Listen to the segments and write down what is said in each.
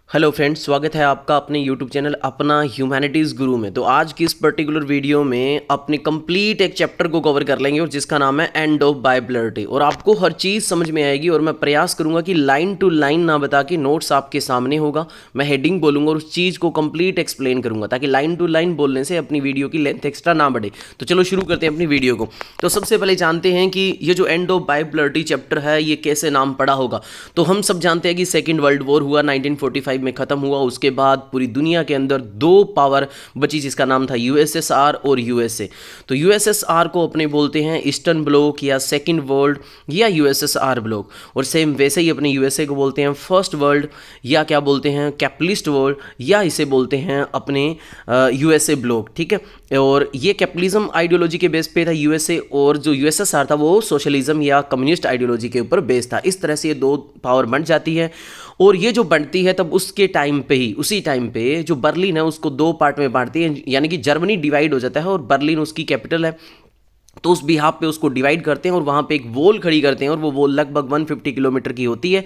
Hello friends, स्वागत है आपका अपने यूट्यूब चैनल अपना ह्यूमैनिटीज़ गुरु में। तो आज की इस पर्टिकुलर वीडियो में अपने कंप्लीट एक चैप्टर को कवर कर लेंगे और जिसका नाम है एंड ऑफ बाइपोलैरिटी। और आपको हर चीज़ समझ में आएगी और मैं प्रयास करूंगा कि लाइन टू लाइन ना बता के नोट्स आपके सामने होगा, मैं हेडिंग बोलूंगा और उस चीज़ को कंप्लीट एक्सप्लेन करूंगा ताकि लाइन टू लाइन बोलने से अपनी वीडियो की लेंथ एक्स्ट्रा ना बढ़े। तो चलो शुरू करते हैं अपनी वीडियो को। तो सबसे पहले जानते हैं कि ये जो एंड ऑफ बाइपोलैरिटी चैप्टर है ये कैसे नाम पड़ा होगा। तो हम सब जानते हैं कि सेकेंड वर्ल्ड वॉर हुआ, 1945 में ख़त्म हुआ। उसके बाद पूरी दुनिया के अंदर दो पावर बची जिसका नाम था यूएसएसआर और यूएसए। तो यूएसएसआर को अपने बोलते हैं ईस्टर्न ब्लॉक या सेकंड वर्ल्ड या यूएसएसआर ब्लॉक, और सेम वैसे ही अपने यूएसए को बोलते हैं फर्स्ट वर्ल्ड या क्या बोलते हैं कैपिटलिस्ट वर्ल्ड, या इसे बोलते हैं अपने यूएसए ब्लॉक। ठीक है, और ये कैपिटलिज्म आइडियोलॉजी के बेस पे था यूएसए, और जो यूएसएसआर था वो सोशलिज्म या कम्युनिस्ट आइडियोलॉजी के ऊपर बेस था। इस तरह से ये दो पावर बन जाती है। और ये जो बनती है तब उसके टाइम पे ही, उसी टाइम पे जो बर्लिन है उसको दो पार्ट में बांटती है, यानी कि जर्मनी डिवाइड हो जाता है और बर्लिन उसकी कैपिटल है। तो उस बिहाफ पे उसको डिवाइड करते हैं और वहाँ पे एक वॉल खड़ी करते हैं और वो वॉल लगभग 150 किलोमीटर की होती है।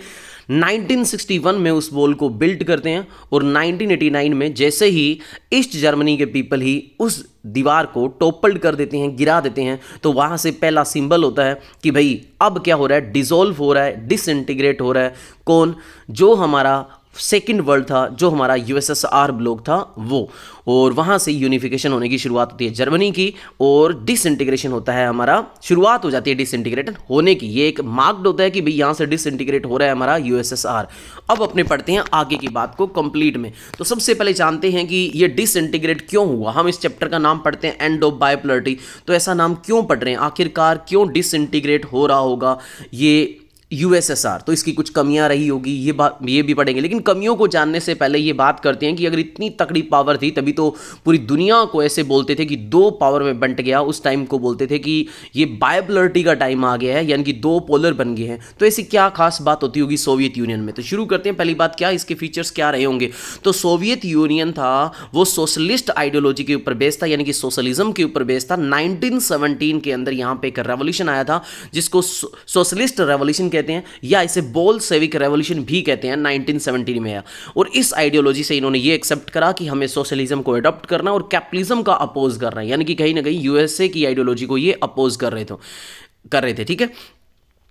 1961 में उस वॉल को बिल्ड करते हैं और 1989 में जैसे ही ईस्ट जर्मनी के पीपल ही उस दीवार को टोपल्ड कर देते हैं, गिरा देते हैं, तो वहाँ से पहला सिंबल होता है कि भाई अब क्या हो रहा है, डिसॉल्व हो रहा है, डिसइंटीग्रेट हो रहा है। कौन? जो हमारा सेकेंड वर्ल्ड था, जो हमारा यूएसएसआर ब्लॉक था वो। और वहाँ से यूनिफिकेशन होने की शुरुआत होती है जर्मनी की, और डिसइंटीग्रेशन होता है हमारा, शुरुआत हो जाती है डिसइंटीग्रेट होने की। ये एक मार्क्ड होता है कि भाई यहाँ से डिसइंटीग्रेट हो रहा है हमारा यूएसएसआर। अब अपने पढ़ते हैं आगे की बात को कंप्लीट में। तो सबसे पहले जानते हैं कि ये डिसइंटीग्रेट क्यों हुआ। हम इस चैप्टर का नाम पढ़ते हैं एंड ऑफ बाइपोलैरिटी, तो ऐसा नाम क्यों पढ़ रहे हैं, आखिरकार क्यों डिसइंटीग्रेट हो रहा होगा ये यूएसएसआर। तो इसकी कुछ कमियां रही होगी, ये भी पढ़ेंगे। लेकिन कमियों को जानने से पहले ये बात करते हैं कि अगर इतनी तकड़ी पावर थी तभी तो पूरी दुनिया को ऐसे बोलते थे कि दो पावर में बंट गया। उस टाइम को बोलते थे कि ये बाइपोलैरिटी का टाइम आ गया है, यानी कि दो पोलर बन गए हैं। तो ऐसी क्या खास बात होती होगी सोवियत यूनियन में। तो शुरू करते हैं। पहली बात, क्या इसके फीचर्स क्या रहे होंगे। तो सोवियत यूनियन था वो सोशलिस्ट आइडियोलॉजी के ऊपर बेस्ड था, यानी कि सोशलिज्म के ऊपर बेस्ड था। 1917 के अंदर यहाँ पे एक रेवोल्यूशन आया था जिसको सोशलिस्ट रेवोल्यूशन कहते हैं, या इसे बोल्शेविक रेवोल्यूशन भी कहते हैं। 1917 में आया और इस आइडियोलॉजी से इन्होंने ये एक्सेप्ट करा कि हमें सोशलिज्म को अडॉप्ट करना और कैपिटलिज्म का अपोज करना है, यानी कि कहीं ना कहीं यूएसए की आइडियोलॉजी को ये अपोज कर रहे थे। ठीक है,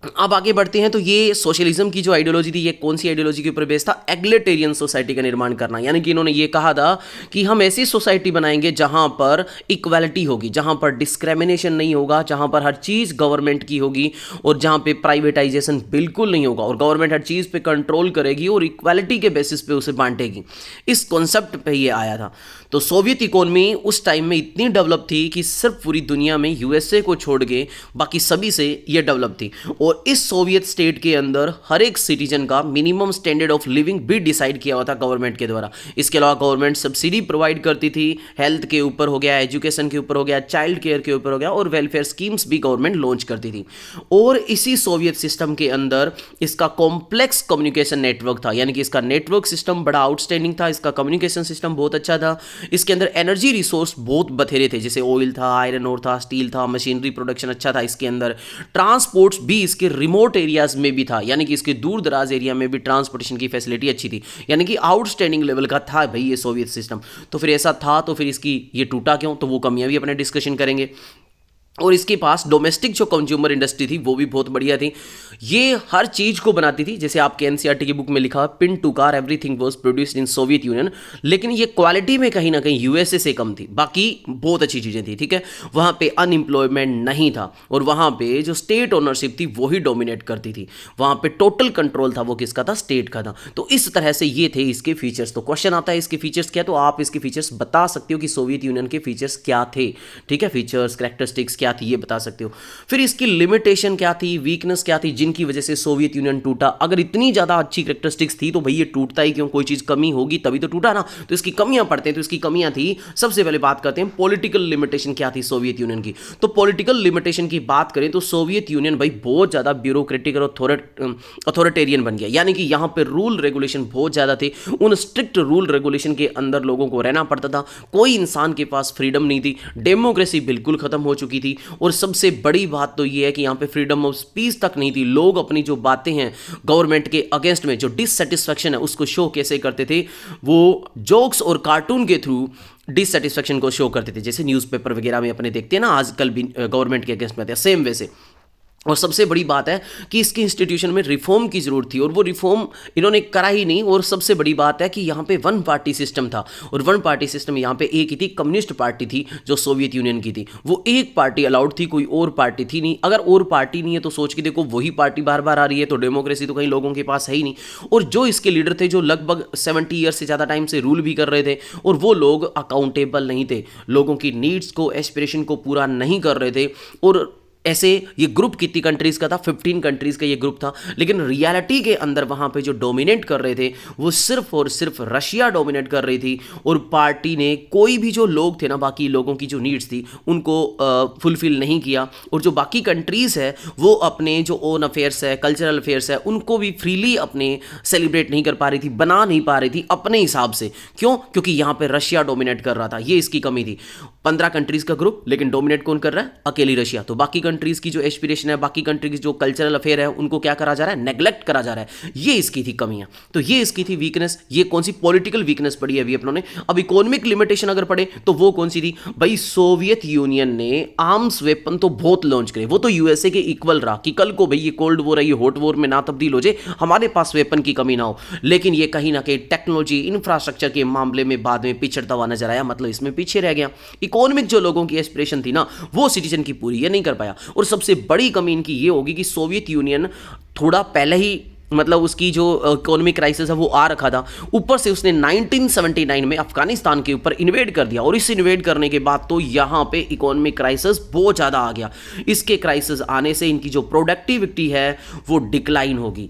अब आगे बढ़ते हैं। तो ये सोशलिज्म की जो आइडियोलॉजी थी ये कौन सी आइडियोलॉजी के ऊपर बेस्ड था? एग्लिटेरियन सोसाइटी का निर्माण करना, यानी कि इन्होंने ये कहा था कि हम ऐसी सोसाइटी बनाएंगे जहां पर इक्वालिटी होगी, जहां पर डिस्क्रिमिनेशन नहीं होगा, जहां पर हर चीज़ गवर्नमेंट की होगी और जहां पे प्राइवेटाइजेशन बिल्कुल नहीं होगा, और गवर्नमेंट हर चीज़ पे कंट्रोल करेगी और इक्वालिटी के बेसिस पे उसे बांटेगी। इस कॉन्सेप्ट पे ये आया था। तो सोवियत इकोनॉमी उस टाइम में इतनी डेवलप थी कि सिर्फ पूरी दुनिया में यूएसए को छोड़ के बाकी सभी से ये डेवलप थी। और इस सोवियत स्टेट के अंदर हर एक सिटीजन का मिनिमम स्टैंडर्ड ऑफ लिविंग भी डिसाइड किया हुआ था गवर्नमेंट के द्वारा। इसके अलावा गवर्नमेंट सब्सिडी प्रोवाइड करती थी, हेल्थ के ऊपर हो गया, एजुकेशन के ऊपर हो गया, चाइल्ड केयर के ऊपर हो गया, और वेलफेयर स्कीम्स भी गवर्नमेंट लॉन्च करती थी। और इसी सोवियत सिस्टम के अंदर इसका कॉम्प्लेक्स कम्युनिकेशन नेटवर्क था, यानी कि इसका नेटवर्क सिस्टम बड़ा आउटस्टैंडिंग था, इसका कम्युनिकेशन सिस्टम बहुत अच्छा था। इसके अंदर एनर्जी रिसोर्स बहुत बथेरे थे, जैसे ऑयल था, आयरन ओर था, स्टील था, मशीनरी प्रोडक्शन अच्छा था। इसके अंदर ट्रांसपोर्ट्स भी इसके रिमोट एरियाज में भी था, यानी कि इसके दूर दराज एरिया में भी ट्रांसपोर्टेशन की फैसिलिटी अच्छी थी, यानी कि आउटस्टैंडिंग लेवल का था भाई ये सोवियत सिस्टम। तो फिर ऐसा था तो फिर इसकी ये टूटा क्यों, तो वो कमियां भी अपने डिस्कशन करेंगे। और इसके पास डोमेस्टिक जो कंज्यूमर इंडस्ट्री थी वो भी बहुत बढ़िया थी, ये हर चीज़ को बनाती थी। जैसे आपके एनसीईआरटी की बुक में लिखा pin to car everything was produced in Soviet Union, लेकिन ये क्वालिटी में कहीं ना कहीं यूएसए से कम थी, बाकी बहुत अच्छी चीज़ें थी। ठीक है, वहाँ पे अनएम्प्लॉयमेंट नहीं था और वहाँ पे जो स्टेट ओनरशिप थी वही डोमिनेट करती थी, वहाँ पे टोटल कंट्रोल था वो किसका था? स्टेट का था। तो इस तरह से ये थे इसके फीचर्स। तो क्वेश्चन आता है इसके फीचर्स क्या, तो आप इसके फीचर्स बता सकते हो कि सोवियत यूनियन के फीचर्स क्या थे। ठीक है, फीचर्स कैरेक्टरिस्टिक्स क्या थी ये बता सकते हो। फिर इसकी लिमिटेशन क्या थी, वीकनेस क्या थी, जिनकी वजह से सोवियत यूनियन टूटा। अगर इतनी ज्यादा अच्छी कैरेक्टरिस्टिक्स थी तो भाई ये टूटता ही क्यों, कोई चीज कमी होगी तभी तो टूटा ना। तो इसकी कमियां पढ़ते हैं। तो इसकी कमियां थी, सबसे पहले बात करते हैं पॉलिटिकल लिमिटेशन क्या थी सोवियत यूनियन की। तो पॉलिटिकल लिमिटेशन की बात करें तो सोवियत यूनियन भाई बहुत ज्यादा ब्यूरोक्रेटिक और अथॉरिटेरियन बन गया, यानी कि यहां पे रूल रेगुलेशन बहुत ज्यादा थे। उन स्ट्रिक्ट रूल रेगुलेशन के अंदर लोगों को रहना पड़ता था, कोई इंसान के पास फ्रीडम नहीं थी, डेमोक्रेसी बिल्कुल खत्म हो चुकी थी। थी। और सबसे बड़ी बात तो ये है कि यहाँ पे फ्रीडम ऑफ स्पीच तक नहीं थी। लोग अपनी जो बातें हैं गवर्नमेंट के अगेंस्ट में, जो डिससेटिस्फैक्शन है उसको शो कैसे करते थे, वो जोक्स और कार्टून के थ्रू डिससेटिस्फैक्शन को शो करते थे, जैसे न्यूज़पेपर वगैरह में अपने देखते हैं ना आजकल भी गवर्नमेंट के अगेंस्ट में आते हैं, सेम वैसे। और सबसे बड़ी बात है कि इसके इंस्टीट्यूशन में रिफॉर्म की ज़रूरत थी और वो रिफॉर्म इन्होंने करा ही नहीं। और सबसे बड़ी बात है कि यहाँ पे वन पार्टी सिस्टम था, और वन पार्टी सिस्टम यहाँ पे एक ही थी, कम्युनिस्ट पार्टी थी जो सोवियत यूनियन की थी। वो एक पार्टी अलाउड थी, कोई और पार्टी थी नहीं। अगर और पार्टी नहीं है तो सोच के देखो, वही पार्टी बार बार आ रही है, तो डेमोक्रेसी तो कहीं लोगों के पास है ही नहीं। और जो इसके लीडर थे, जो लगभग 70 ईयर्स से ज़्यादा टाइम से रूल भी कर रहे थे, और वो लोग अकाउंटेबल नहीं थे, लोगों की नीड्स को, एस्पिरेशन को पूरा नहीं कर रहे थे। और ऐसे ये ग्रुप कितनी कंट्रीज़ का था, 15 कंट्रीज़ का ये ग्रुप था। लेकिन रियलिटी के अंदर वहाँ पे जो डोमिनेट कर रहे थे वो सिर्फ और सिर्फ रशिया डोमिनेट कर रही थी। और पार्टी ने कोई भी जो लोग थे ना, बाकी लोगों की जो नीड्स थी उनको फुलफिल नहीं किया। और जो बाकी कंट्रीज़ है वो अपने जो ओन अफेयर्स है, कल्चरल अफेयर्स है, उनको भी फ्रीली अपने सेलिब्रेट नहीं कर पा रही थी, बना नहीं पा रही थी अपने हिसाब से। क्यों? क्योंकि यहाँ पे रशिया डोमिनेट कर रहा था, ये इसकी कमी थी। 15 कंट्रीज़ का ग्रुप, लेकिन डोमिनेट कौन कर रहा है? अकेली रशिया। तो बाकी कंट्रीज की जो एस्पिरेशन है, बाकी कंट्रीज की जो कल्चरल अफेयर है, उनको क्या करा जा रहा है? नेग्लेक्ट करा जा रहा है। ये इसकी थी कमियां। तो ये इसकी थी वीकनेस। ये कौन सी पॉलिटिकल वीकनेस पड़ी है अभी अपनों ने। अब इकोनॉमिक लिमिटेशन अगर पड़े तो वो कौन सी थी भाई? सोवियत यूनियन ने आर्म्स वेपन तो बहुत लॉन्च करे, वो तो यूएसए के इक्वल रहा कि कल को भाई ये कोल्ड वॉर है, ये हॉट वॉर में ना तब्दील हो जाए, हमारे पास वेपन की कमी ना हो। लेकिन ये कहीं ना कहीं टेक्नोलॉजी, इंफ्रास्ट्रक्चर के मामले में बाद में पिछड़ता हुआ नजर आया, मतलब इसमें पीछे रह गया। इकोनॉमिक जो लोगों की एस्पिरेशन थी ना, वो सिटीजन की पूरी ये नहीं कर पाया। और सबसे बड़ी कमी इनकी ये होगी कि सोवियत यूनियन थोड़ा पहले ही, मतलब उसकी जो इकोनॉमिक क्राइसिस है वो आ रखा था, ऊपर से उसने 1979 में अफगानिस्तान के ऊपर इन्वेड कर दिया। और इस इन्वेड करने के बाद तो यहाँ पे इकोनॉमिक क्राइसिस बहुत ज़्यादा आ गया। इसके क्राइसिस आने से इनकी जो प्रोडक्टिविटी है वो डिक्लाइन होगी।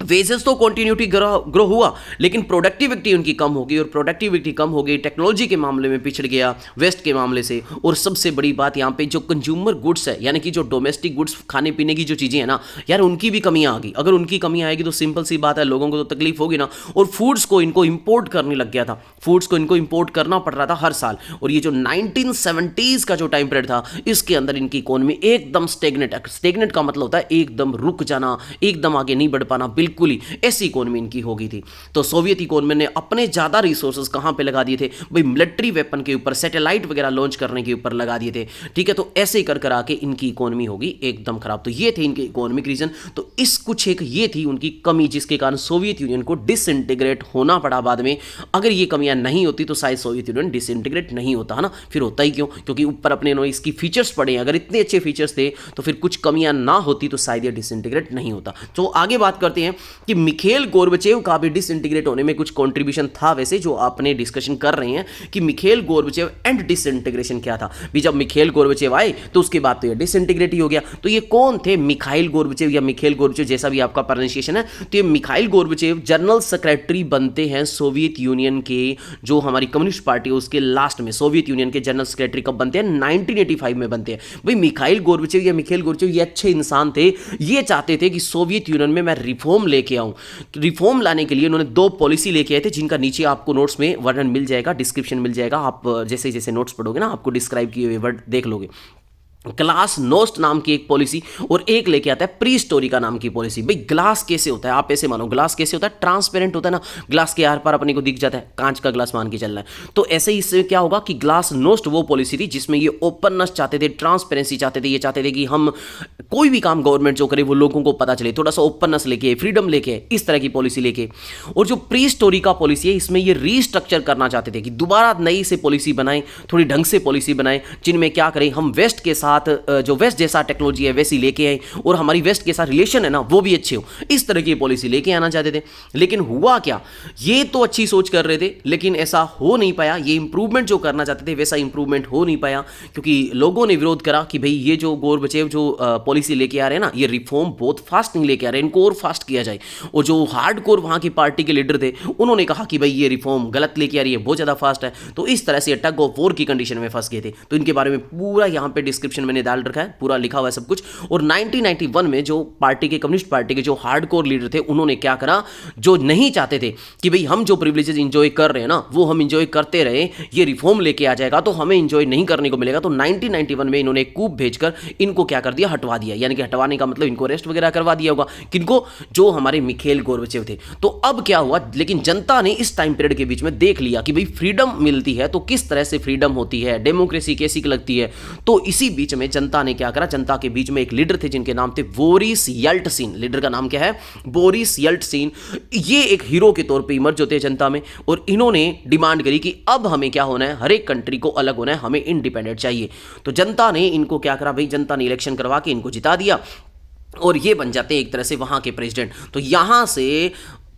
वेजेस तो कंटिन्यूटी ग्रो हुआ, लेकिन प्रोडक्टिविटी उनकी कम होगी। और प्रोडक्टिविटी कम हो गई, टेक्नोलॉजी के मामले में पिछड़ गया वेस्ट के मामले से। और सबसे बड़ी बात यहाँ पे जो कंज्यूमर गुड्स है, यानी कि जो डोमेस्टिक गुड्स, खाने पीने की जो चीज़ें हैं ना यार, उनकी भी कमियाँ आ गई। अगर उनकी कमी आएगी तो सिंपल सी बात है, लोगों को तो तकलीफ होगी ना। और फूड्स को इनको इंपोर्ट करने लग गया था, फूड्स को इनको इंपोर्ट करना पड़ रहा था हर साल। और ये जो 1970s का जो टाइम पीरियड था, इसके अंदर इनकी इकोनॉमी एकदम स्टेगनेट, स्टेगनेट का मतलब होता है एकदम रुक जाना, एकदम आगे नहीं बढ़ पाना, बिल्कुल ही ऐसी इकोनॉमी इनकी हो गई थी। तो सोवियत इकोनॉमी ने अपने ज्यादा रिसोर्सेज कहां पे लगा दिए थे भाई? मिलिट्री वेपन के ऊपर, सैटेलाइट वगैरह लॉन्च करने के ऊपर लगा दिए थे। ठीक है, तो ऐसे ही कर आके इनकी इकोनॉमी होगी एकदम खराब। तो ये थे इनके इकोनॉमिक रीजन। तो इस कुछ एक ये थी उनकी कमी, जिसके कारण सोवियत यूनियन को डिसइंटीग्रेट होना पड़ा बाद में। अगर ये कमियां नहीं होती तो शायद सोवियत यूनियन डिसइंटीग्रेट नहीं होता, है ना। फिर होता ही क्यों? क्योंकि ऊपर अपने इसकी फीचर्स पड़े हैं। अगर इतने अच्छे फीचर्स थे तो फिर कुछ कमियां ना होती तो शायद ये डिसइंटीग्रेट नहीं होता। तो आगे बात करते हैं कि मिखेल गोर्बचेव का भी डिसइंटीग्रेट होने में कुछ कंट्रीब्यूशन था। वैसे जो आपने डिस्कशन कर रहे हैं कि मिखेल गोर्बचेव एंड डिसइंटीग्रेशन क्या था भी, जब मिखेल गोर्बचेव आए तो उसके बाद तो ये डिसइंटीग्रेट ही हो गया। तो ये कौन थे? मिखाइल गोर्बचेव या मिखेल गोर्बचेव, जैसा भी आपका प्रोनाउंसिएशन है। तो ये मिखाइल गोर्बचेव जनरल सेक्रेटरी बनते हैं सोवियत यूनियन के, जो हमारी कम्युनिस्ट पार्टी है उसके लास्ट में। सोवियत यूनियन के जनरल सेक्रेटरी कब बनते हैं? 1985 में बनते हैं। भाई मिखाइल गोर्बचेव या मिखेल गोर्बचेव ये अच्छे इंसान थे, ये चाहते थे कि सोवियत यूनियन में मैं रिफॉर्म लेके आऊं। रिफॉर्म लाने के लिए उन्होंने 2 पॉलिसी लेके आए थे, जिनका नीचे आपको नोट्स में वर्णन मिल जाएगा, डिस्क्रिप्शन मिल जाएगा। आप जैसे जैसे नोट्स पढ़ोगे ना, आपको डिस्क्राइब किए हुए वर्ड देख लोगे। ग्लास नोस्ट नाम की एक पॉलिसी, और एक लेके आता है प्री स्टोरिका नाम की पॉलिसी। भाई ग्लास कैसे होता है? आप ऐसे मानो, ग्लास कैसे होता है? ट्रांसपेरेंट होता है ना, ग्लास के आर पार अपने को दिख जाता है, कांच का ग्लास मान के चल रहा है। तो ऐसे ही इससे क्या होगा कि ग्लास नोस्ट वो पॉलिसी थी जिसमें ये ओपननेस चाहते थे, ट्रांसपेरेंसी चाहते थे। ये चाहते थे कि हम कोई भी काम गवर्नमेंट जो करे वो लोगों को पता चले, थोड़ा सा ओपननेस लेके, फ्रीडम लेके, इस तरह की पॉलिसी लेके। और जो प्री स्टोरिका पॉलिसी है, इसमें ये रीस्ट्रक्चर करना चाहते थे कि दोबारा नई से पॉलिसी बनाएं, थोड़ी ढंग से पॉलिसी बनाएं, जिनमें क्या करें, हम वेस्ट के साथ जो वेस्ट जैसा टेक्नोलॉजी है वैसी लेके आए, और हमारी वेस्ट के साथ रिलेशन है ना वो भी अच्छे हो, इस तरह की पॉलिसी लेके आना चाहते थे। लेकिन हुआ क्या? ये तो अच्छी सोच कर रहे थे, लेकिन ऐसा हो नहीं पाया। ये इंप्रूवमेंट जो करना चाहते थे वैसा इंप्रूवमेंट हो नहीं पाया, क्योंकि लोगों ने विरोध करा कि भाई ये जो गोर्बचेव जो पॉलिसी लेके आ रहे हैं ना, ये रिफॉर्म बहुत फास्ट नहीं लेके आ रहे हैं, इनको और फास्ट किया जाए। और जो हार्ड कोर वहां की पार्टी के लीडर थे, उन्होंने कहा कि भाई ये रिफॉर्म गलत लेके आ रही है, बहुत ज्यादा फास्ट है। तो इस तरह से टग ऑफ वॉर की कंडीशन में फंस गए थे। तो इनके बारे में पूरा यहाँ पे डिस्क्रिप्शन डिस्क्रिप्शन मैंने डाल रखा है, पूरा लिखा हुआ है सब कुछ। और 1991 में जो पार्टी के, कम्युनिस्ट पार्टी के जो हार्डकोर लीडर थे, उन्होंने क्या करा, जो नहीं चाहते थे कि भाई हम जो प्रिविलेजेस इंजॉय कर रहे हैं ना वो हम इंजॉय करते रहे, ये रिफॉर्म लेके आ जाएगा तो हमें इंजॉय नहीं करने को मिलेगा। तो 1991 में इन्होंने एक कूप भेजकर इनको क्या कर दिया, हटवा दिया। यानी कि हटवाने का मतलब इनको अरेस्ट वगैरह करवा दिया होगा, किनको, जो हमारे मिखेल गोर्बाचेव थे। तो अब क्या हुआ, लेकिन जनता ने इस टाइम पीरियड के बीच में देख लिया कि भाई फ्रीडम मिलती है तो किस तरह से फ्रीडम होती है, डेमोक्रेसी कैसी लगती है। तो इसी बीच में जनता ने क्या करा, जनता के बीच में एक लीडर थे जिनके नाम थे बोरिस येल्टसिन। लीडर का नाम क्या है, बोरिस येल्टसिन। ये एक हीरो के तौर पे इमर्ज होते हैं जनता में, और इन्होंने डिमांड करी कि अब हमें क्या होना है, हर एक कंट्री को अलग होना है, हमें इंडिपेंडेंट चाहिए। तो जनता ने इनको क्या करा भाई, जनता ने इलेक्शन करवा के इनको जिता दिया और ये बन जाते हैं एक तरह से वहां के प्रेसिडेंट। तो यहां से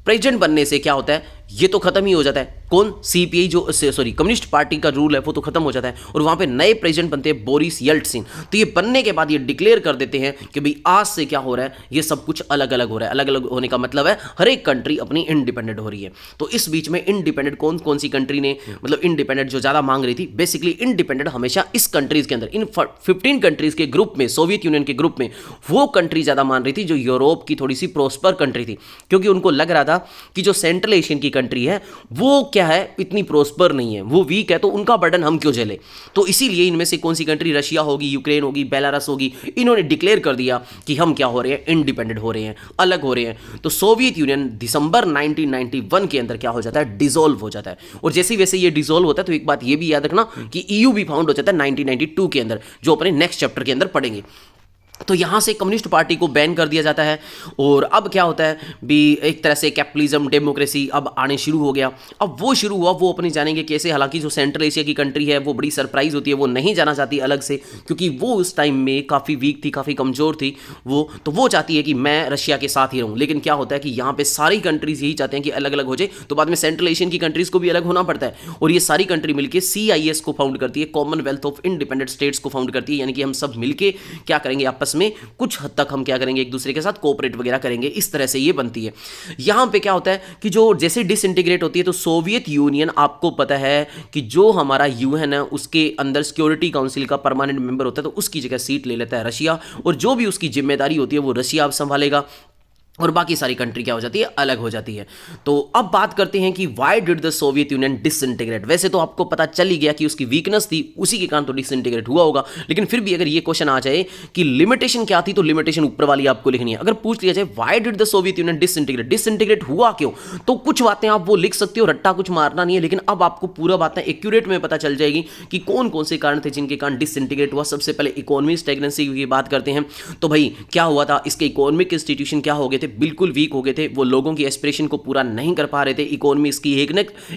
प्रेसिडेंट बनने से क्या होता है, ये तो खत्म ही हो जाता है। कौन, सीपीआई जो कम्युनिस्ट पार्टी का रूल है वो तो खत्म हो जाता है, और वहां पे नए प्रेसिडेंट बनते हैं बोरिस येल्टसिन। तो ये बनने के बाद ये डिक्लेयर कर देते हैं कि भाई आज से क्या हो रहा है, ये सब कुछ अलग अलग हो रहा है। अलग अलग होने का मतलब है हर एक कंट्री अपनी इंडिपेंडेंट हो रही है। तो इस बीच में इंडिपेंडेंट कौन कौन सी कंट्री ने, मतलब इंडिपेंडेंट जो ज्यादा मांग रही थी, बेसिकली इंडिपेंडेंट हमेशा इस कंट्रीज के अंदर, इन 15 कंट्रीज के ग्रुप में, सोवियत यूनियन के ग्रुप में वो कंट्री ज्यादा मान रही थी जो यूरोप की थोड़ी सी प्रोस्पर कंट्री थी, क्योंकि उनको लग रहा था कि जो सेंट्रल एशियन की कंट्री है वो क्या है, इतनी प्रोस्पर नहीं है, वो वीक है, तो उनका बर्डन हम क्यों झेले। तो इसीलिए इनमें से कौन सी कंट्री, रशिया होगी, यूक्रेन होगी, बेलारस होगी, इन्होंने डिक्लेयर कर दिया कि हम क्या हो रहे हैं, इंडिपेंडेंट हो रहे हैं, अलग हो रहे हैं। तो सोवियत यूनियन दिसंबर 1991 के अंदर क्या हो जाता है, डिसॉल्व हो जाता है। और जैसे वैसे ये डिसॉल्व होता है तो एक बात ये भी याद रखना कि ईयू भी फाउंड हो जाता है 1992 के अंदर, जो अपने नेक्स्ट चैप्टर के अंदर पढ़ेंगे। तो यहाँ से कम्युनिस्ट पार्टी को बैन कर दिया जाता है। और अब क्या होता है भी, एक तरह से कैपिटलिज्म, डेमोक्रेसी अब आने शुरू हो गया। अब वो शुरू हुआ, वो अपनी जानेंगे कैसे। हालांकि जो सेंट्रल एशिया की कंट्री है वो बड़ी सरप्राइज होती है, वो नहीं जाना चाहती अलग से, क्योंकि वो उस टाइम में काफ़ी वीक थी, काफ़ी कमज़ोर थी वो। तो वो चाहती है कि मैं रशिया के साथ ही रहूँ। लेकिन क्या होता है कि यहाँ पे सारी कंट्रीज़ यही चाहते हैं कि अलग अलग हो जाए, तो बाद में सेंट्रल एशियन की कंट्रीज़ को भी अलग होना पड़ता है। और ये सारी कंट्री मिलकर CIS को फाउंड करती है, कॉमनवेल्थ ऑफ इंडिपेंडेंट स्टेट्स को फाउंड करती है। यानी कि हम सब मिलके क्या करेंगे, आपस में कुछ हद तक हम क्या करेंगे, एक दूसरे के साथ कोऑपरेट वगैरह करेंगे। इस तरह से ये बनती है। यहां पे क्या होता है कि जो जैसे डिसइंटीग्रेट होती है, तो सोवियत यूनियन, आपको पता है कि जो हमारा यूएन है उसके अंदर सिक्योरिटी काउंसिल का परमानेंट मेंबर होता है, तो उसकी जगह सीट ले लेता है रशिया, और जो भी उसकी जिम्मेदारी होती है वो रशिया अब संभालेगा, और बाकी सारी कंट्री क्या हो जाती है, अलग हो जाती है। तो अब बात करते हैं कि why did the Soviet union disintegrate. वैसे तो आपको पता चल ही गया कि उसकी वीकनेस थी, उसी के कारण तो डिसइंटीग्रेट हुआ होगा। लेकिन फिर भी अगर ये क्वेश्चन आ जाए कि लिमिटेशन क्या थी, तो लिमिटेशन ऊपर वाली आपको लिखनी है। अगर पूछ लिया जाए why did the Soviet union disintegrate, disintegrate हुआ क्यों, तो कुछ बातें आप वो लिख सकते हो, रट्टा कुछ मारना नहीं है। लेकिन अब आपको पूरा बातें एक्यूरेट में पता चल जाएगी कि कौन कौन से कारण थे जिनके कारण डिसइंटीग्रेट हुआ। सबसे पहले इकोनॉमिक स्टैग्नेंसी की बात करते हैं। तो भाई क्या हुआ था, इसके इकोनॉमिक इंस्टीट्यूशन क्या हो गए थे, बिल्कुल वीक हो गए थे। वो लोगों की एस्पिरेशन को पूरा नहीं कर पा रहे थे। इकोनॉमी इसकी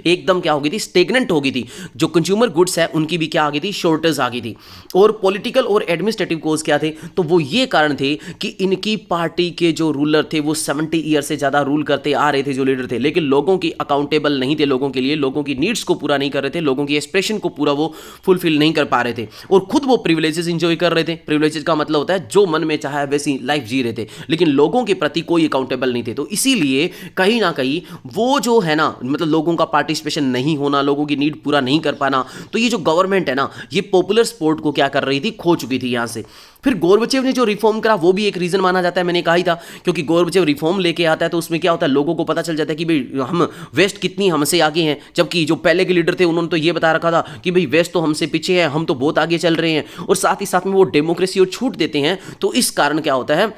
एकदम क्या हो गई थी, स्टेगनेंट हो गई थी। जो कंज्यूमर गुड्स है उनकी भी क्या आ गई थी, शॉर्टेज आ गई थी। और पॉलिटिकल और एडमिनिस्ट्रेटिव कोज क्या थे, तो वो ये कारण थे कि इनकी पार्टी के जो रूलर थे वो 70 ईयर से ज्यादा रूल करते आ रहे थे, जो लीडर थे, लेकिन लोगों की अकाउंटेबल नहीं थे, लोगों के लिए, लोगों की नीड्स को पूरा नहीं कर रहे थे, लोगों की एस्पिरेशन को पूरा वो फुलफिल नहीं कर पा रहे थे। और खुद वो प्रिविलेजेस इंजॉय कर रहे थे। प्रिविलेजेस का मतलब होता है जो मन में चाहा वैसी लाइफ जी रहे थे, लेकिन लोगों के प्रति कोई अकाउंटेबल नहीं थे। तो इसीलिए कहीं ना कहीं वो जो है ना, मतलब लोगों का पार्टिसिपेशन नहीं होना, लोगों की नीड पूरा नहीं कर पाना, तो ये जो गवर्नमेंट है ना, ये पॉपुलर सपोर्ट को क्या कर रही थी, खो चुकी थी यहां से। फिर गोर्बाचेव ने जो रिफॉर्म करा वो भी एक रीजन माना जाता है, मैंने कहा ही था, क्योंकि गोर्बाचेव रिफॉर्म लेके आता है तो उसमें क्या होता है, लोगों को पता चल जाता है कि भाई हम वेस्ट कितनी हमसे आगे हैं। जबकि जो पहले के लीडर थे उन्होंने तो ये बता रखा था कि भाई वेस्ट तो हमसे पीछे है, हम तो बहुत आगे चल रहे हैं। और साथ ही साथ में वो डेमोक्रेसी और छूट देते हैं। तो इस कारण क्या होता है,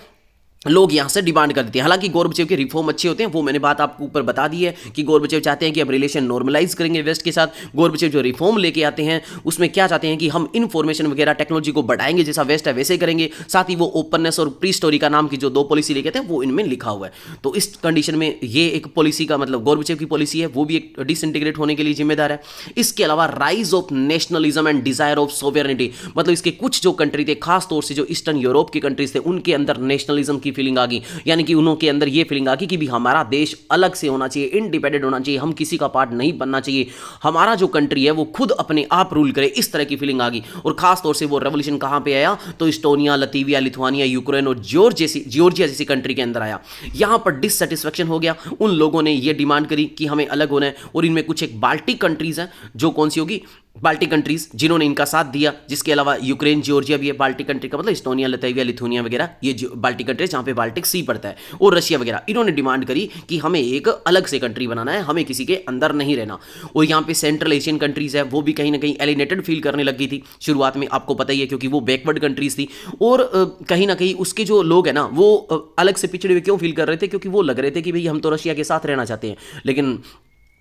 लोग यहां से डिमांड कर देते हैं। हालांकि गोर्बाचेव के रिफॉर्म अच्छे होते हैं, वो मैंने बात आपको ऊपर बता दी है कि गोर्बाचेव चाहते हैं कि अब रिलेशन नॉर्मलाइज करेंगे वेस्ट के साथ। गोर्बाचेव जो रिफॉर्म लेके आते हैं उसमें क्या चाहते हैं कि हम इंफॉर्मेशन वगैरह टेक्नोलॉजी को बढ़ाएंगे, जैसा वेस्ट है वैसे करेंगे। साथ ही वो ओपननेस और प्री स्टोरी का नाम की जो 2 पॉलिसी लेके आते हैं वो इनमें लिखा हुआ है। तो इस कंडीशन में ये एक पॉलिसी का मतलब गोर्बाचेव की पॉलिसी है, वो भी एक डिसइंटीग्रेट होने के लिए जिम्मेदार है। इसके अलावा rise of nationalism and desire of sovereignty, मतलब इसके कुछ जो कंट्री थे, खासतौर से जो ईस्टर्न यूरोप की कंट्रीज थे, उनके अंदर नेशनलिज्म की फीलिंग आ गई। यानी कि उनके अंदर ये फीलिंग आ गई कि भी हमारा देश अलग से होना चाहिए, इंडिपेंडेंट होना चाहिए, हम किसी का पार्ट नहीं बनना चाहिए, हमारा जो कंट्री है वो खुद अपने आप रूल करे, इस तरह की फीलिंग आ गई। और खास तौर से वो रेवोल्यूशन कहां पे आया, तो इस्टोनिया, लतीविया, लिथुआनिया, यूक्रेन और जॉर्जिया जैसी कंट्री के अंदर आया। यहां पर डिससेटिस्फेक्शन हो गया। उन लोगों ने ये डिमांड करी कि हमें अलग होना है। और इनमें कुछ एक बाल्टिक कंट्रीज हैं, जो कौन सी होगी, बाल्टिक कंट्रीज जिन्होंने इनका साथ दिया, जिसके अलावा यूक्रेन, जॉर्जिया भी है बाल्टिक कंट्री का मतलब, इस्टोनिया, लिथुआनिया, लिथुआनिया वगैरह, ये जो बाल्टिक कंट्रीज जहाँ पे बाल्टिक सी पड़ता है, और रशिया वगैरह, इन्होंने डिमांड करी कि हमें एक अलग से कंट्री बनाना है, हमें किसी के अंदर नहीं रहना। और यहाँ पे सेंट्रल एशियन कंट्रीज है, वो भी कहीं ना कहीं एलिनेटेड फील करने लग गई थी शुरुआत में, आपको पता ही है, क्योंकि वो बैकवर्ड कंट्रीज थी। और कहीं ना कहीं उसके जो लोग हैं ना, वो अलग से पिछड़े हुए क्यों फील कर रहे थे, क्योंकि वो लग रहे थे कि भाई हम तो रशिया के साथ रहना चाहते हैं, लेकिन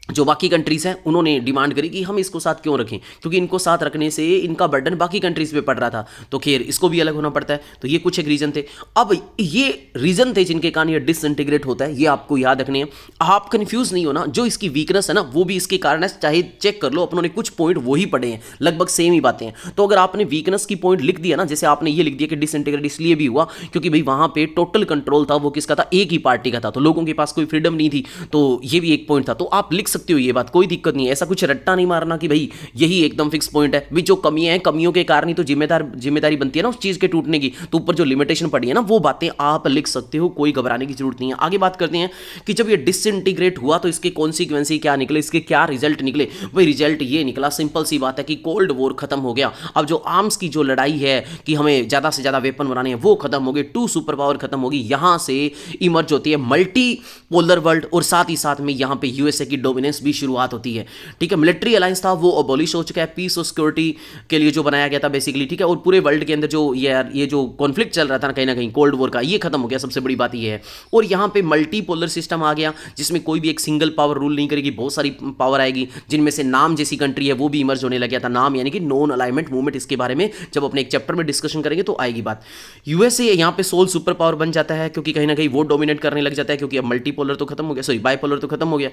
जो बाकी कंट्रीज़ हैं उन्होंने डिमांड करी कि हम इसको साथ क्यों रखें, क्योंकि इनको साथ रखने से इनका बर्डन बाकी कंट्रीज़ पे पड़ रहा था, तो खैर इसको भी अलग होना पड़ता है। तो ये कुछ एक रीज़न थे। अब ये रीज़न थे जिनके कारण ये डिसइंटीग्रेट होता है, ये आपको याद रखने हैं। आप कंफ्यूज नहीं हो ना, जो इसकी वीकनेस है ना वो भी इसके कारण है, चाहे चेक कर लो, अपनों ने कुछ पॉइंट वही पढ़े हैं, लगभग सेम ही बातें हैं। तो अगर आपने वीकनेस की पॉइंट लिख दिया ना, जैसे आपने ये लिख दिया कि डिसइंटीग्रेट इसलिए भी हुआ क्योंकि भाई वहाँ पे टोटल कंट्रोल था, वो किसका था, एक ही पार्टी का था, तो लोगों के पास कोई फ्रीडम नहीं थी, तो ये भी एक पॉइंट था। तो आप लिख सकते हो ये बात, कोई दिक्कत नहीं है, ऐसा कुछ रट्टा नहीं मारना कि भाई यही एकदम फिक्स पॉइंट है। भी जो कमियां हैं, कमियों के कारण ही तो जिम्मेदारी बनती है ना उस चीज के टूटने की, तो ऊपर जो लिमिटेशन पड़ी है ना, वो बातें आप लिख सकते हो, कोई घबराने की जरूरत नहीं है। आगे बात करते हैं कि जब ये डिसइंटीग्रेट हुआ तो इसके कॉन्सिक्वेंस क्या निकले, इसके क्या रिजल्ट निकले। भाई रिजल्ट ये निकला, सिंपल सी बात है कि कोल्ड वॉर खत्म हो गया। अब जो आर्म्स की जो लड़ाई है कि हमें ज्यादा से ज्यादा वेपन बनाने हैं, वो खत्म हो गई, टू सुपर पावर खत्म होगी, यहां से इमर्ज होती है मल्टी पोलर वर्ल्ड, और साथ ही साथ में यहां पे यूएसए की डोमिनेंस भी शुरुआत होती है। ठीक है, मिलिट्री अलायंस था वो अबॉलिश हो चुका है, पीस और सिक्योरिटी के लिए जो बनाया गया था बेसिकली। ठीक है, और पूरे वर्ल्ड के अंदर जो ये जो कॉन्फ्लिक्ट चल रहा था ना कहीं कोल्ड वॉर का, ये खत्म हो गया, सबसे बड़ी बात ये है। और यहाँ पे मल्टीपोलर सिस्टम आ गया, जिसमें कोई भी एक सिंगल पावर रूल नहीं करेगी, बहुत सारी पावर आएगी, जिनमें से नाम जैसी कंट्री है वो भी इमर्ज होने लग गया था। नाम यानी कि नॉन अलाइनमेंट मूवमेंट, इसके बारे में जब अपने एक चैप्टर में डिस्कशन करेंगे तो आएगी बात। यूएसए यहाँ पे सोल सुपर पावर बन जाता है, क्योंकि कहीं ना कहीं वो डोमिनेट करने लग जाता है, क्योंकि अब मल्टीपोलर तो खत्म हो गया, सॉरी बाइपोलर तो खत्म हो गया।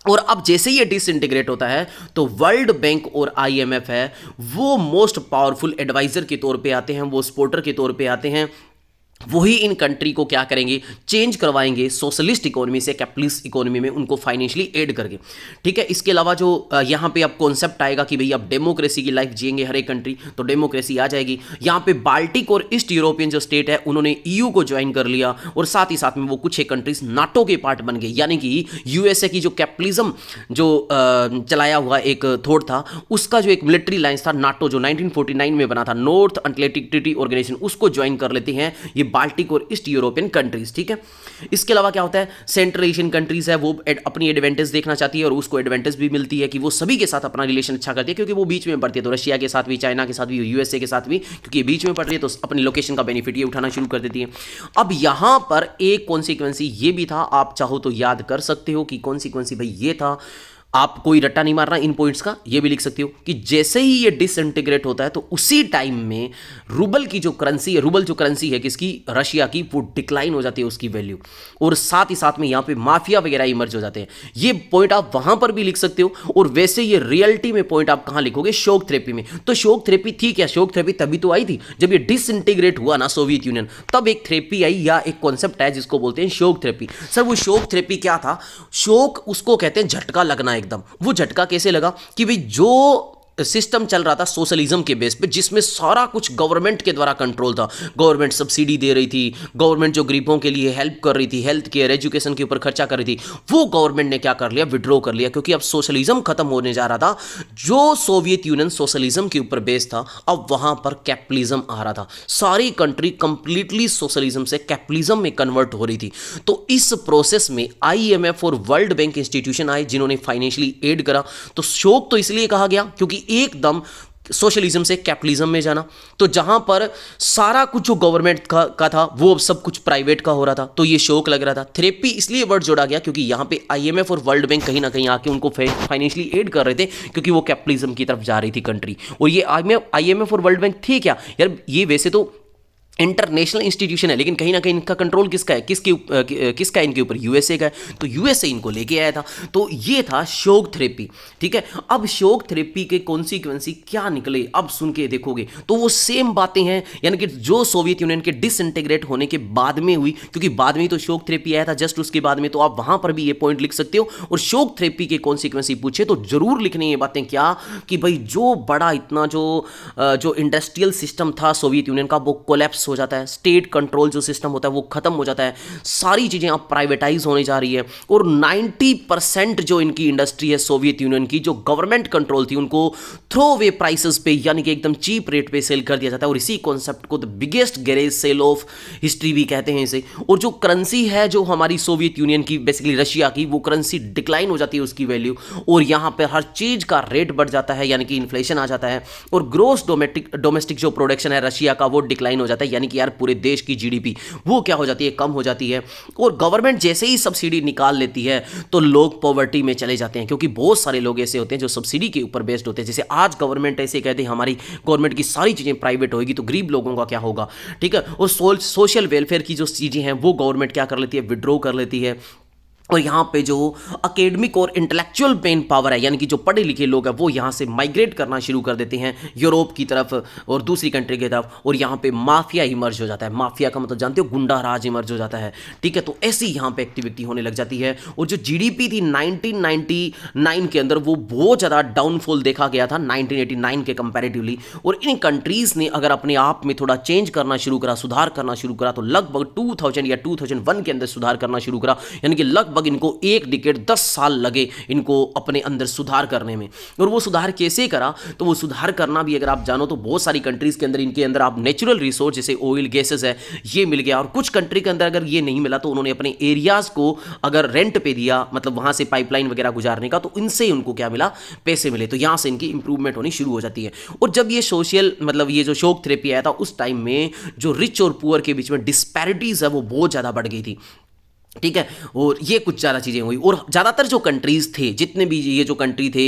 और अब जैसे ही ये डिसइंटीग्रेट होता है तो वर्ल्ड बैंक और आईएमएफ है वो मोस्ट पावरफुल एडवाइजर के तौर पे आते हैं, वो सपोर्टर के तौर पे आते हैं। वही इन कंट्री को क्या करेंगे, चेंज करवाएंगे सोशलिस्ट इकोनॉमी से कैपिटलिस्ट इकोनॉमी में, उनको फाइनेंशियली एड करके। ठीक है, इसके अलावा जो यहाँ पे अब कॉन्सेप्ट आएगा कि भाई अब डेमोक्रेसी की लाइफ जिएंगे हर एक कंट्री, तो डेमोक्रेसी आ जाएगी। यहाँ पे बाल्टिक और ईस्ट यूरोपियन जो स्टेट है उन्होंने ईयू को ज्वाइन कर लिया, और साथ ही साथ में वो कुछ एक कंट्रीज नाटो के पार्ट बन गए, यानी कि यूएसए की जो कैपिटलिज्म जो चलाया हुआ एक थॉट था, उसका जो एक मिलिट्री लाइंस था नाटो, जो 1949 में बना था, नॉर्थ अटलांटिक ट्रीटी ऑर्गेनाइजेशन, उसको ज्वाइन कर लेते हैं ये बाल्टिक और ईस्ट यूरोपियन कंट्रीज। ठीक है, इसके अलावा क्या होता है, सेंट्रल एशियन कंट्रीज है वो अपनी एडवांटेज देखना चाहती है, और उसको एडवांटेज भी मिलती है कि वो सभी के साथ अपना रिलेशन अच्छा करती है, क्योंकि वो बीच में पड़ती है, तो रशिया के साथ भी, चाइना के साथ भी, यूएसए के साथ भी, क्योंकि ये बीच में पड़ रही है तो अपनी लोकेशन का बेनिफिट ये उठाना शुरू कर देती है। अब यहां पर एक कॉन्सिक्वेंसी ये भी था, आप चाहो तो याद कर सकते हो कि कॉन्सिक्वेंसी भाई ये था, आप कोई रट्टा नहीं मारना इन पॉइंट्स का, ये भी लिख सकते हो कि जैसे ही ये डिसइंटीग्रेट होता है तो उसी टाइम में रूबल की जो करेंसी है, रूबल जो करेंसी है किसकी, रशिया की, वो डिक्लाइन हो जाती है उसकी वैल्यू, और साथ ही साथ में यहां पे माफिया वगैरह इमर्ज हो जाते हैं। ये पॉइंट आप वहां पर भी लिख सकते हो, और वैसे ये रियलिटी में पॉइंट आप कहां लिखोगे, शॉक थेरेपी में। तो शॉक थेरेपी थी क्या, शॉक थेरेपी तभी तो आई थी जब ये डिसइंटीग्रेट हुआ ना सोवियत यूनियन, तब एक थेरेपी आई या एक कॉन्सेप्ट है जिसको बोलते हैं शॉक थेरेपी। सर वो शॉक थेरेपी क्या था, शॉक उसको कहते हैं झटका लगना एकदम। वो झटका कैसे लगा कि भाई जो सिस्टम चल रहा था सोशलिज्म के बेस पे, जिसमें सारा कुछ गवर्नमेंट के द्वारा कंट्रोल था, गवर्नमेंट सब्सिडी दे रही थी, गवर्नमेंट जो गरीबों के लिए हेल्प कर रही थी, हेल्थ केयर एजुकेशन के ऊपर खर्चा कर रही थी, वो गवर्नमेंट ने क्या कर लिया, विड्रॉ कर लिया, क्योंकि अब सोशलिज्म खत्म होने जा रहा था। जो सोवियत यूनियन सोशलिज्म के ऊपर बेस था, अब वहां पर कैपिटलिज्म आ रहा था, सारी कंट्री कंप्लीटली सोशलिज्म से कैपिटलिज्म में कन्वर्ट हो रही थी। तो इस प्रोसेस में आईएमएफ और वर्ल्ड बैंक इंस्टीट्यूशन आए जिन्होंने फाइनेंशियली एड करा। तो शोक तो इसलिए कहा गया क्योंकि एकदम सोशलिज्म से कैपिटलिज्म में जाना, तो जहां पर सारा कुछ जो गवर्नमेंट का था वो अब सब कुछ प्राइवेट का हो रहा था, तो ये शौक लग रहा था। थेरेपी इसलिए वर्ड जोड़ा गया क्योंकि यहां पे आईएमएफ और वर्ल्ड बैंक कहीं ना कहीं आके उनको फाइनेंशियली एड कर रहे थे, क्योंकि वो कैपिटलिज्म की तरफ जा रही थी कंट्री। और ये आईएमएफ और वर्ल्ड बैंक थे क्या यार, ये वैसे तो इंटरनेशनल इंस्टीट्यूशन है, लेकिन कहीं ना कहीं इनका कंट्रोल किसका है, किसका इनके ऊपर, यूएसए का है, तो यूएसए इनको लेके आया था। तो ये था शोक थेरेपी। ठीक है, अब शोक थेरेपी के कॉन्सिक्वेंसी क्या निकले, अब सुन के देखोगे तो वो सेम बातें हैं, यानी कि जो सोवियत यूनियन के डिसइंटीग्रेट होने के बाद में हुई, क्योंकि बाद में ही तो शोक थेरेपी आया था, जस्ट उसके बाद में, तो आप वहां पर भी ये पॉइंट लिख सकते हो। और शोक थेरेपी के कॉन्सिक्वेंसी पूछे तो जरूर लिखनी ये बातें, क्या कि भाई जो बड़ा इतना जो इंडस्ट्रियल सिस्टम था सोवियत यूनियन का, वो कोलैप्स हो जाता है, स्टेट कंट्रोल जो सिस्टम होता है वो खत्म हो जाता है, सारी चीज़ें अब प्राइवेटाइज होने जा रही है और 90% जो इनकी इंडस्ट्री है सोवियत यूनियन की, जो गवर्नमेंट कंट्रोल थी, उनको थ्रो अवे प्राइसेस पे यानी कि एकदम चीप रेट पे सेल कर दिया जाता है। और इसी कॉन्सेप्ट को the biggest garage sale of history भी कहते हैं इसे। और जो करेंसी है जो हमारी सोवियत यूनियन की, बेसिकली रशिया की, वो करेंसी डिक्लाइन हो जाती है उसकी वैल्यू, और यहाँ पर हर चीज़ का रेट बढ़ जाता है यानी कि इन्फ्लेशन आ जाता है, और ग्रोस डोमेस्टिक जो प्रोडक्शन है रशिया का वो डिक्लाइन हो जाता है, यानी कि यार पूरे देश की जीडीपी वो क्या हो जाती है, कम हो जाती है। और गवर्नमेंट जैसे ही सब्सिडी निकाल लेती है तो लोग पॉवर्टी में चले जाते हैं, क्योंकि बहुत सारे लोग ऐसे होते हैं जो सब्सिडी के ऊपर बेस्ड होते हैं। जैसे आज गवर्नमेंट ऐसे कहते हैं हमारी गवर्नमेंट की सारी चीज़ें प्राइवेट होगी तो गरीब लोगों का क्या होगा, ठीक है। और सोशल वेलफेयर की जो चीज़ें हैं वो गवर्नमेंट क्या कर लेती है, विड्रॉ कर लेती है। और यहाँ पे जो अकेडमिक और इंटेलेक्चुअल मेन पावर है, यानी कि जो पढ़े लिखे लोग हैं वो यहाँ से माइग्रेट करना शुरू कर देते हैं यूरोप की तरफ और दूसरी कंट्री की तरफ, और यहाँ पे माफिया इमर्ज हो जाता है। माफिया का मतलब जानते हो, गुंडा राज इमर्ज हो जाता है, ठीक है। तो ऐसी यहाँ पे एक्टिविटी होने लग जाती है। और जो जीडीपी थी 1999 के अंदर वो बहुत ज़्यादा डाउनफॉल देखा गया था 1989 के कंपैरेटिवली। और इन कंट्रीज़ ने अगर अपने आप में थोड़ा चेंज करना शुरू करा, सुधार करना शुरू करा, तो लगभग 2000 या 2001 के अंदर सुधार करना शुरू करा, यानी कि लगभग इनको एक डिकेड 10 साल लगे इनको अपने अंदर सुधार करने में। और वो सुधार कैसे करा, तो वो सुधार करना भी अगर आप जानो तो बहुत सारी कंट्रीज के अंदर इनके अंदर आप नेचुरल रिसोर्स जैसे ऑयल गैसेस है ये मिल गया, और कुछ कंट्री के अंदर अगर ये नहीं मिला तो उन्होंने अपने एरियाज को अगर रेंट पे दिया, मतलब वहां से पाइपलाइन वगैरह गुजारने का, तो इनसे उनको क्या मिला, पैसे मिले। तो यहां से इनकी इंप्रूवमेंट होनी शुरू हो जाती है। और जब ये सोशल मतलब ये जो शॉक थेरेपी आया था उस टाइम में जो रिच और पुअर के बीच में डिस्पैरिटीज है वो बहुत ज्यादा बढ़ गई थी, ठीक है। और ये कुछ ज़्यादा चीज़ें हुई, और ज़्यादातर जो कंट्रीज़ थे, जितने भी ये जो कंट्री थे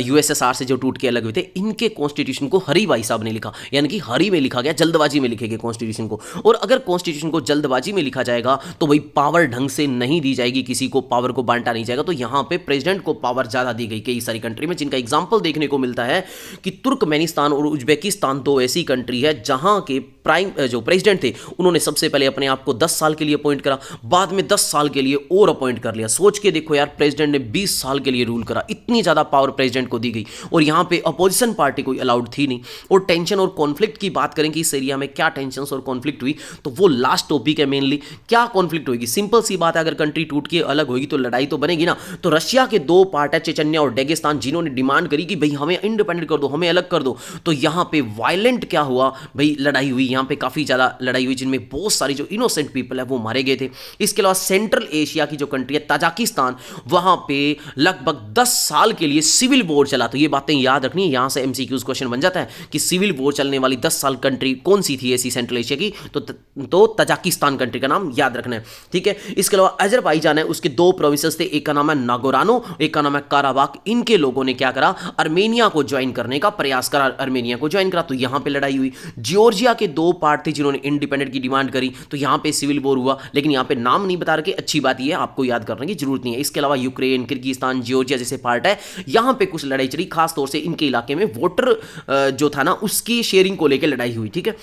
यूएसएसआर से जो टूट के अलग हुए थे, इनके कॉन्स्टिट्यूशन को हरी भाई साहब ने लिखा, यानी कि हरी में लिखा गया, जल्दबाजी में लिखे गए कॉन्स्टिट्यूशन को। और अगर कॉन्स्टिट्यूशन को जल्दबाजी में लिखा जाएगा तो भाई पावर ढंग से नहीं दी जाएगी, किसी को पावर को बांटा नहीं जाएगा। तो यहाँ पे प्रेसिडेंट को पावर ज़्यादा दी गई कई सारी कंट्री में, जिनका एग्जाम्पल देखने को मिलता है कि तुर्कमेनिस्तान और उज्बेकिस्तान तो ऐसी कंट्री है जहाँ के प्राइम जो प्रेसिडेंट थे उन्होंने सबसे पहले अपने आप को 10 साल के लिए अपॉइंट करा, बाद में 10 साल के लिए और अपॉइंट कर लिया। सोच के देखो यार, प्रेसिडेंट ने 20 साल के लिए रूल करा, इतनी ज़्यादा पावर प्रेसिडेंट को दी गई। और यहाँ पे अपोजिशन पार्टी कोई अलाउड थी नहीं। और टेंशन और कॉन्फ्लिक्ट की बात करें कि इस एरिया में क्या टेंशन और कॉन्फ्लिक्ट हुई, तो वो लास्ट टॉपिक है मेनली। क्या कॉन्फ्लिक्ट होगी, सिंपल सी बात है, अगर कंट्री टूट के अलग होगी तो लड़ाई तो बनेगी ना। तो रशिया के दो पार्ट है, चेचन्या और डेगेस्तान, जिन्होंने डिमांड करी कि भाई हमें इंडिपेंडेंट कर दो, हमें अलग कर दो। तो यहाँ पे वायलेंट क्या हुआ भाई, लड़ाई हुई, यहाँ पे काफ़ी ज़्यादा लड़ाई हुई, जिनमें बहुत सारी जो इनोसेंट पीपल है वो मारे गए थे। इसके अलावा सेंट्रल एशिया की जो कंट्री है ताजिकिस्तान, वहां पे लगभग 10 साल के लिए सिविल वॉर चला। तो ये बातें याद रखनी है, यहां से एमसीक्यूज क्वेश्चन बन जाता है कि सिविल वॉर चलने वाली 10 साल कंट्री कौन सी थी ऐसी सेंट्रल एशिया की, तो ताजिकिस्तान कंट्री का नाम याद रखना है, ठीक है। इसके अलावा अजरबैजान है, उसके दो प्रोविंसेस थे, एक का नाम है नागोरानो, एक का नाम है काराबाख। इनके लोगों ने क्या करा, अर्मेनिया को ज्वाइन करने का प्रयास करा, अर्मेनिया को ज्वाइन करा, तो यहां पे लड़ाई हुई। जॉर्जिया के दो पार्ट थे जिन्होंने इंडिपेंडेंट की डिमांड करी, तो यहां पे सिविल वॉर हुआ, लेकिन यहां पे नाम नहीं बता रखे, अच्छी बात यह है, आपको याद करने की जरूरत नहीं है। इसके अलावा यूक्रेन, किर्गिस्तान, जॉर्जिया जैसे पार्ट है, यहां पे कुछ लड़ाई चली, खास तौर से इनके इलाके में वोटर जो था ना उसकी शेयरिंग को लेकर लड़ाई हुई, ठीक है।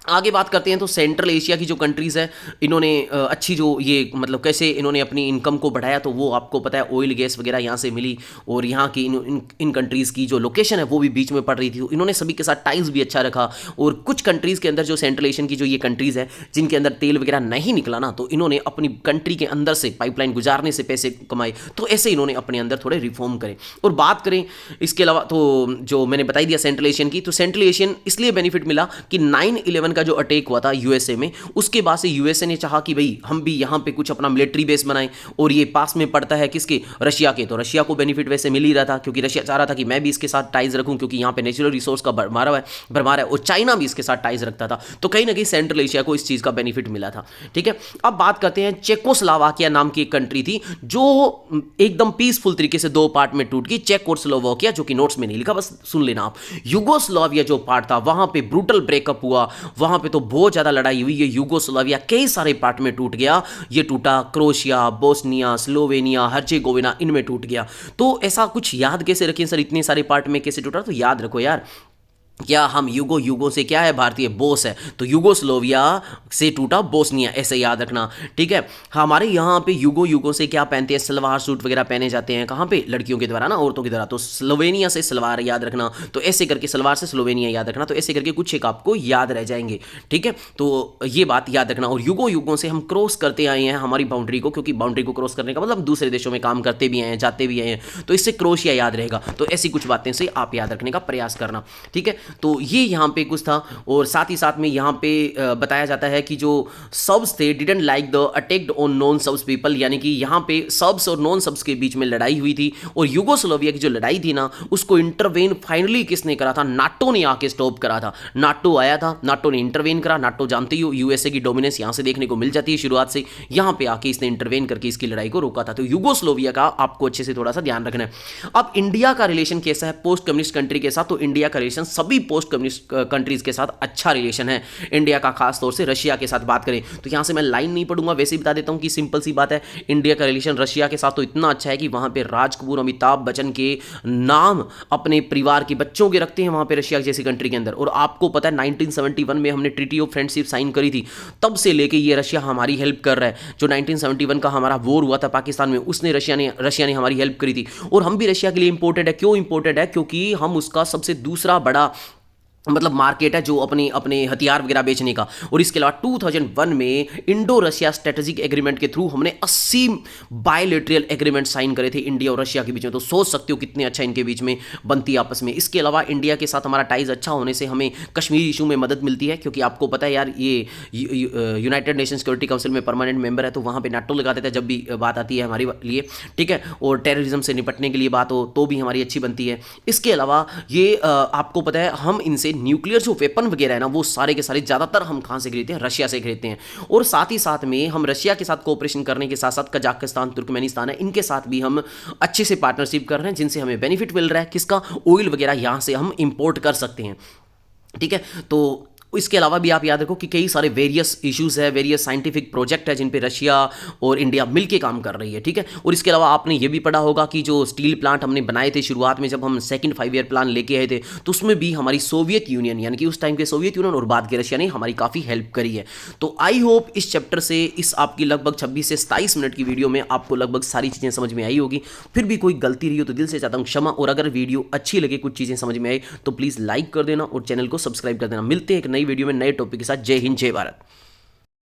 आगे बात करते हैं तो सेंट्रल एशिया की जो कंट्रीज़ है, इन्होंने अच्छी जो ये मतलब कैसे इन्होंने अपनी इनकम को बढ़ाया, तो वो आपको पता है ऑयल गैस वगैरह यहाँ से मिली, और यहाँ की इन कंट्रीज़ की जो लोकेशन है वो भी बीच में पड़ रही थी। इन्होंने सभी के साथ टाइज भी अच्छा रखा, और कुछ कंट्रीज़ के अंदर जो सेंट्रल एशियन की जो ये कंट्रीज़ है जिनके अंदर तेल वगैरह नहीं निकला ना, तो इन्होंने अपनी कंट्री के अंदर से पाइपलाइन गुजारने से पैसे कमाए। तो ऐसे इन्होंने अपने अंदर थोड़े रिफॉर्म करे। और बात करें इसके अलावा तो जो मैंने बताई दिया सेंट्रल एशियन की, तो सेंट्रल एशियन इसलिए बेनिफिट मिला कि 9/11 का जो अटैक हुआ था यूएसए में, उसके बाद से यूएसए ने चाहा कि भाई हम भी यहाँ पे कुछ अपना मिलिट्री बेस बनाएं, और ये पास में पड़ता है किसके, रशिया के। तो रशिया को बेनिफिट वैसे मिल ही रहा था, क्योंकि रशिया चाह रहा था कि मैं भी इसके साथ टाइज रखूं, क्योंकि यहाँ पे नेचुरल रिसोर्स का भरमार है, और चाइना भी इसके साथ टाइज रखता था। तो कहीं ना कहीं सेंट्रल एशिया को इस चीज़ का बेनिफिट मिला था, ठीक है। अब बात करते हैं चेकोस्लोवाकिया नाम की एक कंट्री थी जो एकदम पीसफुल तरीके से दो पार्ट में टूट गई, चेक और स्लोवाकिया, जो कि नोट्स में नहीं लिखा, बस सुन लेना आप। यूगोस्लाविया जो पार्ट था वहां पे ब्रूटल ब्रेकअप हुआ, वहां पे तो बहुत ज्यादा लड़ाई हुई। ये यूगोस्लाविया कई सारे पार्ट में टूट गया, ये टूटा क्रोएशिया, बोस्निया, स्लोवेनिया, हर्जेगोविना, इनमें टूट गया। तो ऐसा कुछ याद कैसे रखें सर, इतने सारे पार्ट में कैसे टूटा, तो याद रखो यार, क्या हम युगों युगों से क्या है भारतीय बोस है, तो युगोस्लोविया से टूटा बोस्निया, ऐसे याद रखना। ठीक है, हमारे यहाँ पे युगों युगों से क्या पहनते हैं, सलवार सूट वगैरह पहने जाते हैं, कहाँ पे, लड़कियों के द्वारा ना, औरतों की द्वारा। तो स्लोवेनिया से सलवार याद रखना, तो ऐसे करके सलवार से स्लोवेनिया याद रखना, तो ऐसे करके कुछ एक आपको याद रह जाएंगे। ठीक है, तो ये बात याद रखना। और युगों युगों से हम क्रॉस करते आए हैं हमारी बाउंड्री को, क्योंकि बाउंड्री को क्रॉस करने का मतलब दूसरे देशों में काम करते भी हैं, जाते भी हैं, तो इससे क्रोशिया याद रहेगा। तो ऐसी कुछ बातें से आप याद रखने का प्रयास करना। ठीक है, तो ये यहाँ पे कुछ था। और साथ ही साथ में यहाँ पे बताया जाता है कि जो सर्ब्स थे didn't like the attacked on non shrubs people, यानी कि यहाँ पे सर्ब्स और नॉन सर्ब्स के बीच में लड़ाई हुई थी, और युगोस्लोविया की जो लड़ाई थी ना, उसको इंटरवेन फाइनली किसने करा था, नाटो ने आके स्टॉप करा था। नाटो आया था, नाटो ने इंटरवेन करा। नाटो जानते ही हो यूएसए की डोमिनेंस यहाँ से देखने को मिल जाती है शुरुआत से, यहाँ पे आके इसने इंटरवेन करके इसकी लड़ाई को रोका था। तो युगोस्लोविया का आपको अच्छे से थोड़ा सा ध्यान रखना है। अब इंडिया का रिलेशन कैसा है पोस्ट कम्युनिस्ट कंट्री के साथ, तो इंडिया का रिलेशन सभी पोस्ट कम्युनिस्ट कंट्रीज के साथ अच्छा रिलेशन है। इंडिया का खास तौर से रशिया के साथ बात करें तो यहां से मैं लाइन नहीं पढ़ूंगा, वैसे ही बता देता हूं कि सिंपल सी बात है, इंडिया का रिलेशन रशिया के साथ तो इतना अच्छा है कि वहां पे राज कपूर अमिताभ बच्चन के नाम अपने परिवार के बच्चों के रखते हैं वहां पे रशिया जैसी कंट्री के अंदर। और आपको पता है 1971 में हमने ट्रीटी ऑफ फ्रेंडशिप साइन करी थी, तब से लेके ये रशिया हमारी हेल्प कर रहा है। जो 1971 का हमारा वॉर हुआ था पाकिस्तान में, उसने रशिया ने हमारी हेल्प करी थी। और हम भी रशिया के लिए इंपॉर्टेंट है। क्यों इंपॉर्टेंट है, क्योंकि हम उसका सबसे दूसरा बड़ा मतलब मार्केट है जो अपने अपने हथियार वगैरह बेचने का। और इसके अलावा 2001 में इंडो रशिया स्ट्रेटेजिक एग्रीमेंट के थ्रू हमने 80 बायलैटरल एग्रीमेंट साइन करे थे इंडिया और रशिया के बीच में। तो सोच सकते हो कितने अच्छा इनके बीच में बनती है आपस में। इसके अलावा इंडिया के साथ हमारा टाइज अच्छा होने से हमें कश्मीर इशू में मदद मिलती है, क्योंकि आपको पता है यार ये यूनाइटेड नेशन सिक्योरिटी काउंसिल में परमानेंट मेंबर है, तो वहाँ पर नाटो लगा देता है जब भी बात आती है हमारे लिए। ठीक है, और टेररिज्म से निपटने के लिए बात हो तो भी हमारी अच्छी बनती है। इसके अलावा ये आपको पता है हम इनसे न्यूक्लियर जो वेपन वगैरह है ना, वो सारे के सारे ज़्यादातर हम कहाँ से खरीदते हैं, रशिया से खरीदते हैं। और साथ ही साथ में हम रशिया के साथ कोऑपरेशन करने के साथ साथ कजाकिस्तान, तुर्कमेनिस्तान है, इनके साथ भी हम अच्छे से पार्टनरशिप कर रहे हैं, जिनसे हमें बेनिफिट मिल रहा है किसका, ऑयल वगैरह यहाँ से हम इंपोर्ट कर सकते हैं। ठीक है, तो इसके अलावा भी आप याद रखो कि कई सारे वेरियस इश्यूज है, वेरियस साइंटिफिक प्रोजेक्ट है जिन पे रशिया और इंडिया मिलके काम कर रही है। ठीक है, और इसके अलावा आपने ये भी पढ़ा होगा कि जो स्टील प्लांट हमने बनाए थे शुरुआत में, जब हम सेकंड 5 ईयर प्लान लेके आए थे, तो उसमें भी हमारी सोवियत यूनियन यानी कि उस टाइम के सोवियत यूनियन और बाद के रशिया ने हमारी काफ़ी हेल्प करी है। तो आई होप इस चैप्टर से, इस आपकी लगभग 26 से 27 मिनट की वीडियो में आपको लगभग सारी चीज़ें समझ में आई होगी। फिर भी कोई गलती रही हो तो दिल से चाहता हूँ क्षमा, और अगर वीडियो अच्छी लगे, कुछ चीज़ें समझ में आई, तो प्लीज़ लाइक कर देना और चैनल को सब्सक्राइब कर देना। मिलते हैं एक नई वीडियो में नए टॉपिक के साथ। जय हिंद, जय भारत।